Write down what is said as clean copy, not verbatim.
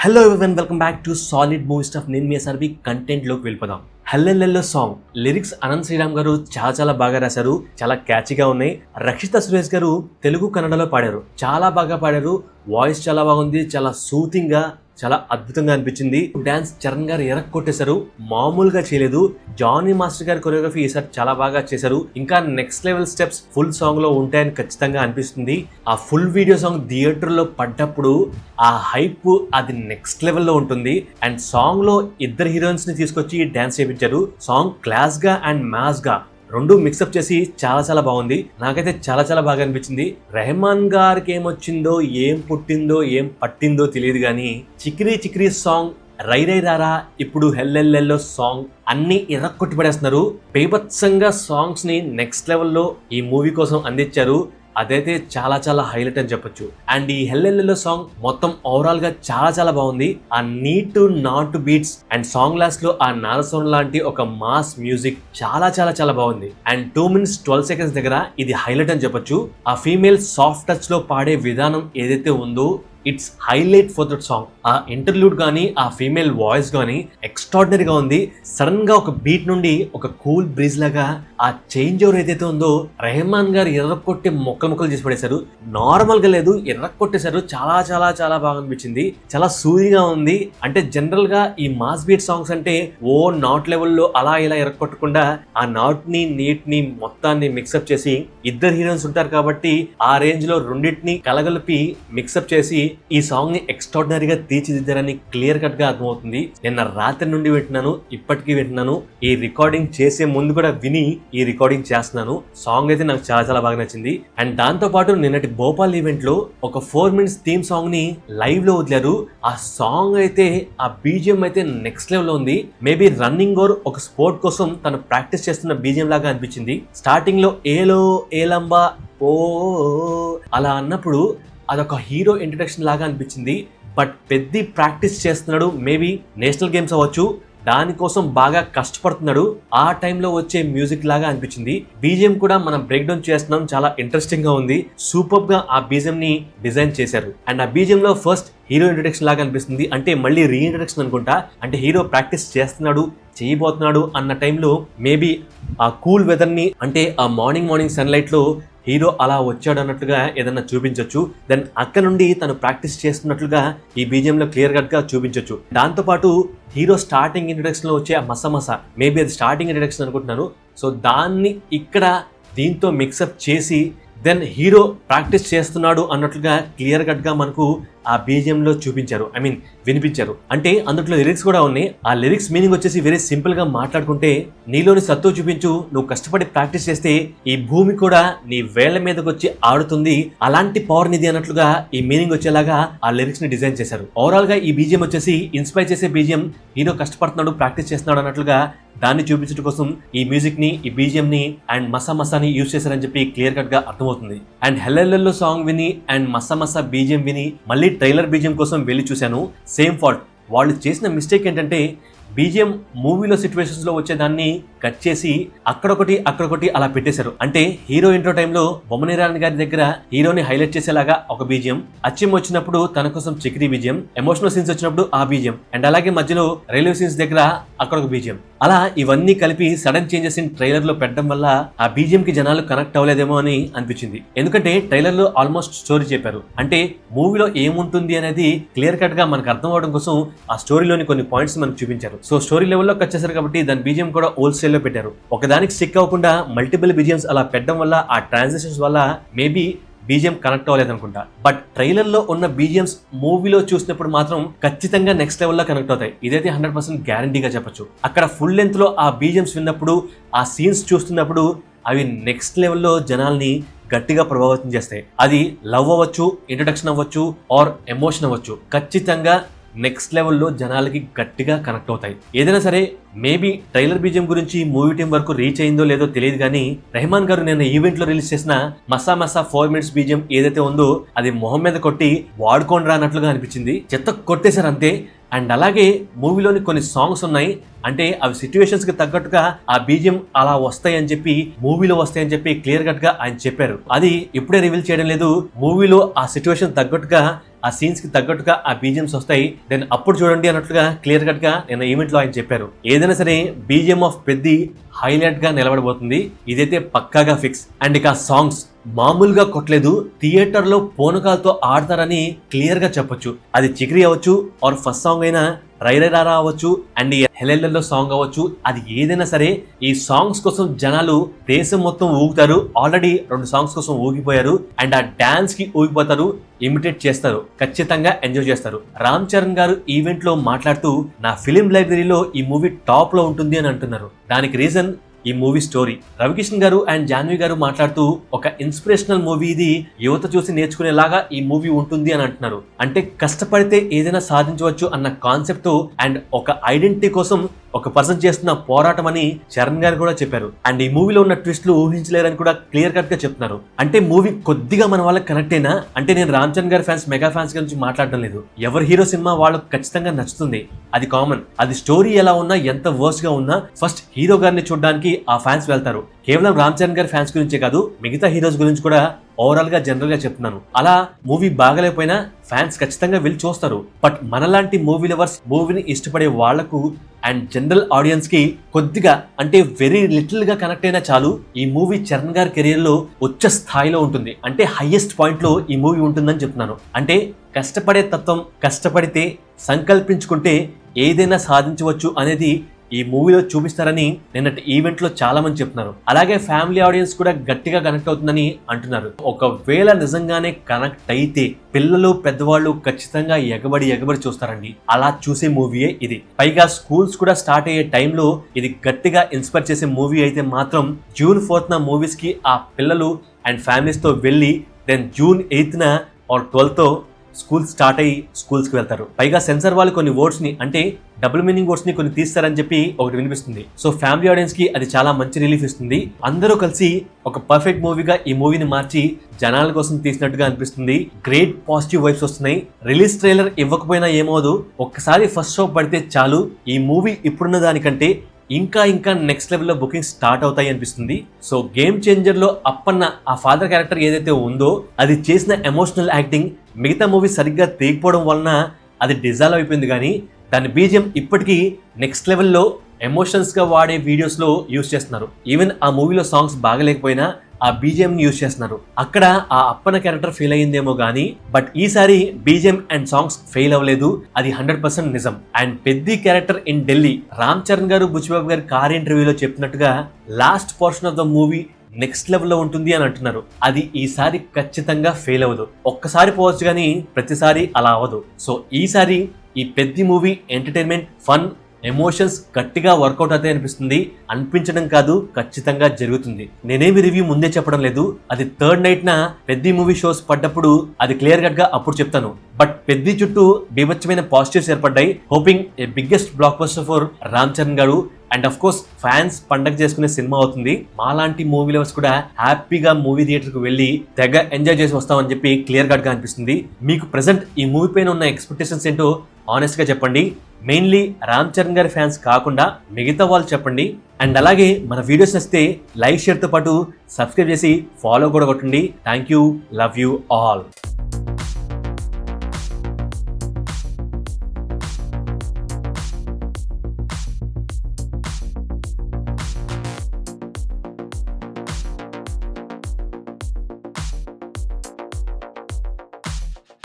Hello everyone, welcome back to solid movie stuff. నేను మీ SRB. కంటెంట్లోకి వెళ్ళిపోదాం. హల్లెల్లెల్లో song lyrics Anant Sriram గారు చాలా బాగా రాశారు, చాలా క్యాచీగా ఉన్నాయి. రక్షిత సురేష్ గారు తెలుగు కన్నడలో పాడారు, చాలా బాగా పాడారు. వాయిస్ చాలా బాగుంది, చాలా సూతింగ్ గా, చాలా అద్భుతంగా అనిపించింది. డాన్స్ చరణ్ గారు ఎరక్కొట్టేశారు, మామూలుగా చేయలేదు. జానీ మాస్టర్ గారి కొరియోగ్రఫీ ఈసారి చాలా బాగా చేశారు. ఇంకా next level steps full song లో ఉంటాయని ఖచ్చితంగా అనిపిస్తుంది. ఆ ఫుల్ వీడియో సాంగ్ థియేటర్ లో పడ్డప్పుడు ఆ హైప్ అది నెక్స్ట్ లెవెల్లో ఉంటుంది. అండ్ సాంగ్ లో ఇద్దరు హీరోయిన్స్ ని తీసుకొచ్చి డాన్స్ చేయించారు. సాంగ్ క్లాస్ గా అండ్ మాస్ గా రెండు మిక్సప్ చేసి చాలా బాగుంది. నాకైతే చాలా బాగా అనిపించింది. రెహమాన్ గారికి ఏమొచ్చిందో, ఏం పుట్టిందో, ఏం పట్టిందో తెలియదు కానీ చిక్రీ సాంగ్, రై రారా, ఇప్పుడు హెల్లెల్లెల్లో సాంగ్ అన్ని ఎర్రకొట్టి పడేస్తున్నారు. బేభత్సంగా సాంగ్స్ ని నెక్స్ట్ లెవెల్లో ఈ మూవీ కోసం అందించారు. అదైతే చాలా హైలైట్ అని చెప్పొచ్చు. అండ్ ఈ హెల్లెల్లెల్లో సాంగ్ మొత్తం ఓవరాల్ గా చాలా బాగుంది. ఆ neat not beats and song last లో ఆ నారసౌండ్ లాంటి ఒక మాస్ మ్యూజిక్ చాలా బాగుంది. అండ్ 2 minutes 12 seconds దగ్గర ఇది హైలైట్ అని చెప్పొచ్చు. ఆ ఫీమేల్ సాఫ్ట్ టచ్ లో పాడే విధానం ఏదైతే ఉందో, it's highlight for that song. ఆ ఇంటర్లూడ్ కానీ, ఆ ఫీమేల్ వాయిస్ కానీ ఎక్స్ట్రాడినరీగా ఉంది. సడన్ గా ఒక బీట్ నుండి ఒక కూల్ బ్రీజ్ లాగా ఆ చేంజ్ ఓవర్ ఏదైతే ఉందో, రెహమాన్ గారు ఎర్రకొట్టి మొక్కలు చేసి పడేశారు. నార్మల్ గా లేదు, ఎర్రకొట్టేశారు. చాలా బాగా అనిపించింది. చాలా సూదిగా ఉంది. అంటే జనరల్ గా ఈ మాస్ బీట్ సాంగ్స్ అంటే ఓ నాట్ లెవెల్లో అలా ఇలా ఎర్రకొట్టకుండా ఆ నాట్ ని నీట్ ని మొత్తాన్ని మిక్సప్ చేసి, ఇద్దరు హీరోయిన్స్ ఉంటారు కాబట్టి ఆ రేంజ్ లో రెండింటిని కలగలిపి మిక్సప్ చేసి ఈ సాంగ్ ని ఎక్స్ట్రాడినరీగా తీర్చిదిద్దారని క్లియర్ కట్ గా అర్థమవుతుంది. నిన్న రాత్రి నుండి వింటున్నాను, ఇప్పటికీ వింటున్నాను. ఈ రికార్డింగ్ చేసే ముందు కూడా విని ఈ రికార్డింగ్ చేస్తున్నాను. సాంగ్ అయితే నాకు చాలా బాగా నచ్చింది. అండ్ దాంతో పాటు నిన్నటి భోపాల్ ఈవెంట్ లో ఒక 4 minutes థీమ్ సాంగ్ ని లైవ్ లో వదిలారు. ఆ సాంగ్ అయితే, ఆ బీజిఎం అయితే నెక్స్ట్ లెవెల్ లో ఉంది. మేబీ రన్నింగ్ ఓర్ ఒక స్పోర్ట్ కోసం తను ప్రాక్టీస్ చేస్తున్న బీజిఎం లాగా అనిపించింది. స్టార్టింగ్ లో ఏలో ఏలంబా ఓ అలా అన్నప్పుడు అదొక హీరో ఇంట్రడక్షన్ లాగా అనిపించింది. బట్ పెద్ద ప్రాక్టీస్ చేస్తున్నాడు. మేబీ నేషనల్ గేమ్స్ అవ్వచ్చు, దానికోసం బాగా కష్టపడుతున్నాడు. ఆ టైంలో వచ్చే మ్యూజిక్ లాగా అనిపించింది. బీజిఎం కూడా మనం బ్రేక్ డౌన్ చేస్తున్నాం, చాలా ఇంట్రెస్టింగ్ గా ఉంది. సూపర్ గా ఆ బీజిఎం ని డిజైన్ చేశారు. అండ్ ఆ బీజిఎం లో ఫస్ట్ హీరో ఇంట్రడక్షన్ లాగా అనిపిస్తుంది. అంటే మళ్ళీ రీఇంట్రడక్షన్ అనుకుంటా. అంటే హీరో ప్రాక్టీస్ చేస్తున్నాడు, చేయబోతున్నాడు అన్న టైంలో మేబీ ఆ కూల్ వెదర్ ని, అంటే ఆ మార్నింగ్ సన్లైట్ లో హీరో అలా వచ్చాడు అన్నట్లుగా ఏదన్నా చూపించొచ్చు. దెన్ అక్కడ నుండి తను ప్రాక్టీస్ చేస్తున్నట్లుగా ఈ బీజిఎం లో క్లియర్ కట్ గా చూపించొచ్చు. దాంతో పాటు హీరో స్టార్టింగ్ ఇంట్రడక్షన్ లో వచ్చే ఆ మస మేబీ అది స్టార్టింగ్ ఇంట్రడక్షన్ అనుకుంటున్నాను. సో దాన్ని ఇక్కడ దీంతో మిక్సప్ చేసి దెన్ హీరో ప్రాక్టీస్ చేస్తున్నాడు అన్నట్లుగా క్లియర్ కట్ గా మనకు ఆ బీజిఎం లో చూపించారు, ఐ మీన్ వినిపించారు. అంటే అందులో లిరిక్స్ కూడా ఉన్నాయి. ఆ లిరిక్స్ మీనింగ్ వచ్చేసి వెరీ సింపుల్ గా మాట్లాడుకుంటే, నీలోని సత్తు చూపించు, నువ్వు కష్టపడి ప్రాక్టీస్ చేస్తే ఈ భూమి కూడా నీ వేళ్ల మీదకి వచ్చి ఆడుతుంది, అలాంటి పవర్ నిధి అన్నట్లుగా ఈ మీనింగ్ వచ్చేలాగా ఆ లిరిక్స్ ని డిజైన్ చేశారు. ఓవరాల్ గా ఈ బీజిఎం వచ్చేసి ఇన్స్పైర్ చేసే బీజిఎం. హీరో కష్టపడుతున్నాడు, ప్రాక్టీస్ చేస్తున్నాడు అన్నట్లుగా దాన్ని చూపించడం కోసం ఈ మ్యూజిక్ ని, ఈ బీజిఎం ని అండ్ మసాని యూజ్ చేశారని చెప్పి క్లియర్ కట్ గా అర్థమవుతుంది. అండ్ హెల్లెల్లెల్లో సాంగ్ విని అండ్ మసా బీజిఎం విని మళ్ళీ ట్రైలర్ బీజిఎం కోసం వెళ్ళి చూశాను. Same fault. వాళ్ళు చేసిన మిస్టేక్ ఏంటంటే, బీజిఎం మూవీలో సిచ్యువేషన్స్ లో వచ్చేదాన్ని కట్ చేసి అక్కడొకటి అలా పెట్టేశారు. అంటే హీరో ఇంట్రో టైంలో బొమ్మనేరాని గారి దగ్గర హీరోని హైలైట్ చేసేలాగా ఒక బీజిఎం, అచ్చిం వచ్చినప్పుడు తన కోసం చిక్రీ బీజిఎం, ఎమోషనల్ సీన్స్ వచ్చినప్పుడు ఆ బీజిఎం, అండ్ అలాగే మధ్యలో రైల్వే సీన్స్ దగ్గర అక్కడ ఒక బీజిఎం, అలా ఇవన్నీ కలిపి సడన్ చేంజెస్ ఇన్ ట్రైలర్ లో పెట్టడం వల్ల ఆ బీజిఎం కి జనాలు కనెక్ట్ అవ్వలేదేమో అని అనిపించింది. ఎందుకంటే ట్రైలర్ లో ఆల్మోస్ట్ స్టోరీ చెప్పారు. అంటే మూవీలో ఏముంటుంది అనేది క్లియర్ కట్ గా మనకు అర్థం అవడం కోసం ఆ స్టోరీలోని కొన్ని పాయింట్స్ మనకు చూపించారు. సో స్టోరీ లెవెల్లోకి వచ్చేసారు కాబట్టి దాని బీజిఎం కూడా ఓల్డ్ స్టైల్ లో పెట్టారు. ఒకదానికి స్టిక్ అవ్వకుండా మల్టిపుల్ బీజిఎంస్ అలా పెట్టడం వల్ల, ఆ ట్రాన్సిషన్స్ వల్ల మేబీ బీజిఎం కనెక్ట్ అవ్వలేదనుకుంటా. బట్ ట్రైలర్ లో ఉన్న బీజిఎంస్ మూవీలో చూసినప్పుడు మాత్రం ఖచ్చితంగా నెక్స్ట్ లెవెల్లో కనెక్ట్ అవుతాయి. ఇదైతే 100% గ్యారంటీగా చెప్పొచ్చు. అక్కడ ఫుల్ లెంత్ లో ఆ బీజిఎంస్ విన్నప్పుడు, ఆ సీన్స్ చూస్తున్నప్పుడు అవి నెక్స్ట్ లెవెల్లో జనాల్ని గట్టిగా ప్రభావితం చేస్తాయి. అది లవ్ అవ్వచ్చు, ఇంట్రడక్షన్ అవ్వచ్చు, ఆర్ ఎమోషన్ అవ్వచ్చు, ఖచ్చితంగా నెక్స్ట్ లెవెల్లో జనాలకి గట్టిగా కనెక్ట్ అవుతాయి. ఏదైనా సరే మేబీ ట్రైలర్ బీజిఎం గురించి మూవీ టీం వరకు రీచ్ అయిందో లేదో తెలియదు కానీ, రెహమాన్ గారు నిన్న ఈవెంట్ లో రిలీజ్ చేసిన మసా 4 minutes బీజిఎం ఏదైతే ఉందో, అది మొహం మీద కొట్టి వాడుకోండి రా అన్నట్లుగా అనిపించింది. చెత్త కొట్టేశారు అంతే. అండ్ అలాగే మూవీలోని కొన్ని సాంగ్స్ ఉన్నాయి, అంటే అవి సిచ్యువేషన్స్ కి తగ్గట్టుగా ఆ బీజిఎం అలా వస్తాయని చెప్పి, మూవీలో వస్తాయని చెప్పి క్లియర్ కట్ గా ఆయన చెప్పారు. అది ఇప్పుడే రివీల్ చేయడం లేదు, మూవీలో ఆ సిచ్యువేషన్ తగ్గట్టుగా ఆ సీన్స్ కి తగ్గట్టుగా ఆ బీజిఎంస్ వస్తాయి, దెన్ అప్పుడు చూడండి అన్నట్లుగా క్లియర్ కట్ గా నేను ఈవెంట్ లో ఆయన చెప్పారు. ఏదైనా సరే బీజిఎం ఆఫ్ పెద్ది హైలైట్ గా నిలబడబోతుంది, ఇదైతే పక్కాగా ఫిక్స్. అండ్ ఇక సాంగ్స్ మామూలుగా కొట్టలేదు, థియేటర్ లో పోనకాలతో ఆడతారని క్లియర్ గా చెప్పొచ్చు. అది చిక్రీ అవ్వచ్చు, ఆర్ ఫస్ట్ సాంగ్ అయినా రై రై రారా అవ్వచ్చు, అండ్ ఈ హెలెల్లో సాంగ్ అవ్వచ్చు, అది ఏదైనా సరే ఈ సాంగ్స్ కోసం జనాలు దేశం మొత్తం ఊగుతారు. ఆల్రెడీ 2 సాంగ్స్ కోసం ఊగిపోయారు, అండ్ ఆ డాన్స్ కి ఊగిపోతారు, ఇమిటేట్ చేస్తారు, ఖచ్చితంగా ఎంజాయ్ చేస్తారు. రామ్ చరణ్ గారు ఈవెంట్ లో మాట్లాడుతూ నా ఫిలిం లైబ్రరీలో ఈ మూవీ టాప్ లో ఉంటుంది అని అంటున్నారు. దానికి రీజన్ ఈ మూవీ స్టోరీ. రవికిషన్ గారు అండ్ జాన్వి గారు మాట్లాడుతూ ఒక ఇన్స్పిరేషనల్ మూవీ ఇది, యువత చూసి నేర్చుకునేలాగా ఈ మూవీ ఉంటుంది అని అంటున్నారు. అంటే కష్టపడితే ఏదైనా సాధించవచ్చు అన్న కాన్సెప్ట్ తో అండ్ ఒక ఐడెంటిటీ కోసం ఒక పర్సన్ చేస్తున్న పోరాటం అని చరణ్ గారు కూడా చెప్పారు. అండ్ ఈ మూవీలో ఉన్న ట్విస్ట్లు ఊహించలేరని కూడా క్లియర్ కట్ గా చెప్తున్నారు. అంటే మూవీ కొద్దిగా మన వాళ్ళకి కనెక్ట్ అయినా, అంటే నేను రామ్ చరణ్ గారి ఫ్యాన్స్, మెగా ఫ్యాన్స్ గురించి మాట్లాడడం లేదు, ఎవరి హీరో సినిమా వాళ్ళకు ఖచ్చితంగా నచ్చుతుంది, అది కామన్. అది స్టోరీ ఎలా ఉన్నా, ఎంత వర్స్ట్ గా ఉన్నా ఫస్ట్ హీరో గారిని చూడడానికి ఆ ఫ్యాన్స్ వెళ్తారు. కేవలం రామ్ చరణ్ గారి ఫ్యాన్స్ గురించే కాదు, మిగతా హీరోస్ గురించి కూడా ఓవరాల్ గా జనరల్ గా చెప్తున్నాను. అలా మూవీ బాగలేకపోయినా ఫ్యాన్స్ ఖచ్చితంగా వెళ్ళి చూస్తారు. బట్ మనలాంటి మూవీ లవర్స్, మూవీని ఇష్టపడే వాళ్లకు అండ్ జనరల్ ఆడియన్స్ కి కొద్దిగా, అంటే వెరీ లిటిల్ గా కనెక్ట్ అయినా చాలు, ఈ మూవీ చరణ్ గారి కెరీర్ లో ఉచ్చ స్థాయిలో ఉంటుంది, అంటే హైయెస్ట్ పాయింట్ లో ఈ మూవీ ఉంటుందని చెప్తున్నాను. అంటే కష్టపడే తత్వం, కష్టపడితే సంకల్పించుకుంటే ఏదైనా సాధించవచ్చు అనేది ఈ మూవీలో చూపిస్తారని నిన్నటి ఈవెంట్ లో చాలా మంది చెప్తున్నారు. అలాగే ఫ్యామిలీ ఆడియన్స్ కూడా గట్టిగా కనెక్ట్ అవుతుందని అంటున్నారు. ఒకవేళ నిజంగానే కనెక్ట్ అయితే పిల్లలు, పెద్దవాళ్ళు ఖచ్చితంగా ఎగబడి చూస్తారండి. అలా చూసే మూవీయే ఇది. పైగా స్కూల్స్ కూడా స్టార్ట్ అయ్యే టైంలో ఇది గట్టిగా ఇన్స్పైర్ చేసే మూవీ అయితే మాత్రం జూన్ 4th మూవీస్ కి ఆ పిల్లలు అండ్ ఫ్యామిలీస్ తో వెళ్ళి then June 8th or 12th school start అయ్యి స్కూల్స్ కి వెళ్తారు. పైగా సెన్సార్ వాళ్ళు కొన్ని వర్డ్స్ ని, అంటే డబుల్ మీనింగ్ వర్డ్స్ ని కొన్ని తీస్తారని చెప్పి ఒకటి వినిపిస్తుంది. సో ఫ్యామిలీ ఆడియన్స్ కి అది చాలా మంచి రిలీఫ్ ఇస్తుంది. అందరూ కలిసి ఒక పర్ఫెక్ట్ మూవీగా ఈ మూవీని మార్చి జనాల కోసం తీసినట్టుగా అనిపిస్తుంది. గ్రేట్ పాజిటివ్ వైబ్స్ వస్తున్నాయి. రిలీజ్ ట్రైలర్ ఇవ్వకపోయినా ఏమోదు, ఒక్కసారి ఫస్ట్ షో పడితే చాలు ఈ మూవీ ఇప్పుడున్న దానికంటే ఇంకా నెక్స్ట్ లెవెల్లో బుకింగ్ స్టార్ట్ అవుతాయి అనిపిస్తుంది. సో గేమ్ చేంజర్ లో అప్పన్న ఆ ఫాదర్ క్యారెక్టర్ ఏదైతే ఉందో అది చేసిన ఎమోషనల్ యాక్టింగ్ మిగతా మూవీ సరిగ్గా తీయకపోవడం వలన అది డిజాల్వ్ అయిపోయింది. కానీ దాని బీజిఎం ఇప్పటికీ నెక్స్ట్ లెవెల్లో ఎమోషన్స్ గా వాడే వీడియోస్ లో యూజ్ చేస్తున్నారు. ఈవెన్ ఆ మూవీలో సాంగ్స్ బాగలేకపోయినా ఆ బీజిఎం ని యూజ్ చేస్తున్నారు. అక్కడ ఆ అప్పన్న క్యారెక్టర్ ఫెయిల్ అయ్యిందేమో గానీ, బట్ ఈసారి బీజిఎం అండ్ సాంగ్స్ ఫెయిల్ అవ్వలేదు, అది 100% నిజం. And Peddi character in Delhi, Ram Charan గారు, బుచ్చిబాబు గారు కార్ ఇంటర్వ్యూలో చెప్పినట్టుగా last portion of the movie next లెవెల్లో ఉంటుంది అని అంటున్నారు. అది ఈసారి ఖచ్చితంగా ఫెయిల్ అవ్వదు. ఒక్కసారి పోవచ్చు కానీ ప్రతిసారి అలా అవ్వదు. సో ఈసారి ఈ Peddi movie entertainment, fun, emotions గట్టిగా వర్కౌట్ అవుతాయి అనిపిస్తుంది. అనిపించడం కాదు, ఖచ్చితంగా జరుగుతుంది. నేనేమి రివ్యూ ముందే చెప్పడం లేదు, అది 3rd night Peddi movie shows పడ్డప్పుడు అది క్లియర్ కట్ గా అప్పుడు చెప్తాను. బట్ పెద్ది చుట్టూ బీభత్సమైన పాజిటివ్స్ ఏర్పడ్డాయి. Hoping a biggest blockbuster for Ram Charan గారు. అండ్ అఫ్ కోర్స్ ఫ్యాన్స్ పండగ చేసుకునే సినిమా అవుతుంది. మాలాంటి మూవీ లవర్స్ కూడా హ్యాపీగా మూవీ థియేటర్ కు వెళ్ళి తెగ ఎంజాయ్ చేసి వస్తామని చెప్పి క్లియర్ కట్ గా అనిపిస్తుంది. మీకు ప్రెసెంట్ ఈ మూవీ పైన ఉన్న ఎక్స్పెక్టేషన్స్ ఏంటో ఆనెస్ట్ గా చెప్పండి. మెయిన్లీ రామ్ చరణ్ గారి ఫ్యాన్స్ కాకుండా మిగతా వాళ్ళు చెప్పండి. అండ్ అలాగే మన వీడియోస్ నచ్చితే లైక్, షేర్ తో పాటు సబ్స్క్రైబ్ చేసి ఫాలో కూడా కొట్టండి. Thank you, love you all.